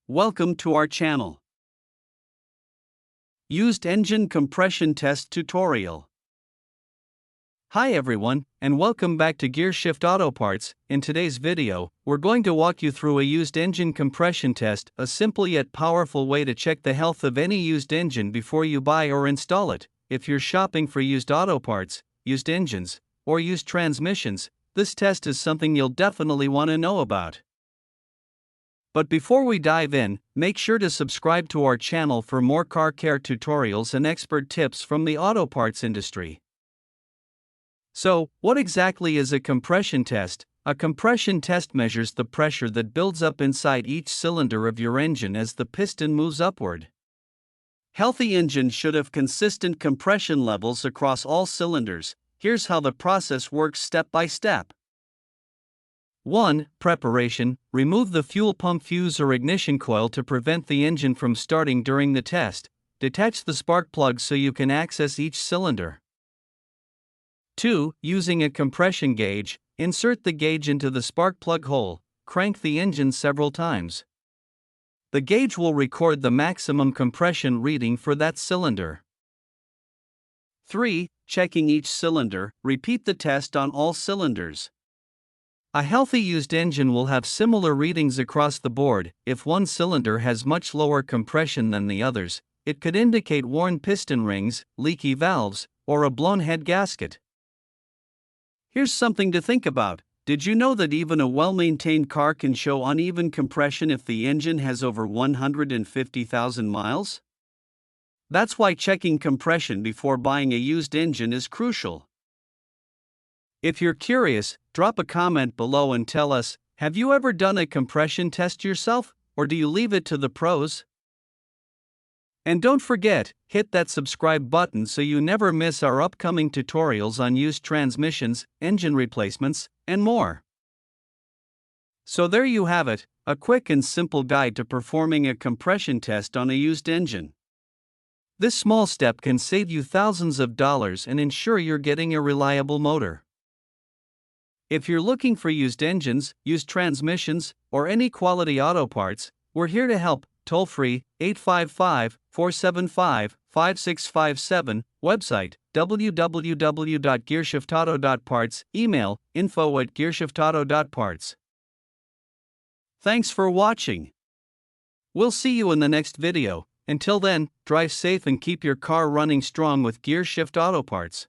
Welcome to our channel. Used Engine Compression Test Tutorial. Hi everyone, and welcome back to Gearshift Auto Parts. In today's video, we're going to walk you through a used engine compression test, a simple yet powerful way to check the health of any used engine before you buy or install it. If you're shopping for used auto parts, used engines, or used transmissions, this test is something you'll definitely want to know about. But before we dive in, make sure to subscribe to our channel for more car care tutorials and expert tips from the auto parts industry. So, what exactly is a compression test? A compression test measures the pressure that builds up inside each cylinder of your engine as the piston moves upward. Healthy engines should have consistent compression levels across all cylinders. Here's how the process works step by step. 1. Preparation. Remove the fuel pump fuse or ignition coil to prevent the engine from starting during the test. Detach the spark plug so you can access each cylinder. 2. Using a compression gauge, insert the gauge into the spark plug hole. Crank the engine several times. The gauge will record the maximum compression reading for that cylinder. 3. Checking each cylinder. Repeat the test on all cylinders. A healthy used engine will have similar readings across the board. If one cylinder has much lower compression than the others, it could indicate worn piston rings, leaky valves, or a blown head gasket. Here's something to think about. Did you know that even a well-maintained car can show uneven compression if the engine has over 150,000 miles? That's why checking compression before buying a used engine is crucial. If you're curious, drop a comment below and tell us, have you ever done a compression test yourself, or do you leave it to the pros? And don't forget, hit that subscribe button so you never miss our upcoming tutorials on used transmissions, engine replacements, and more. So there you have it, a quick and simple guide to performing a compression test on a used engine. This small step can save you thousands of dollars and ensure you're getting a reliable motor. If you're looking for used engines, used transmissions, or any quality auto parts, we're here to help. Toll free, 855-475-5657, website, www.gearshifauto.parts, email, info@gearshiftauto.parts. Thanks for watching. We'll see you in the next video. Until then, drive safe and keep your car running strong with Gearshift Auto Parts.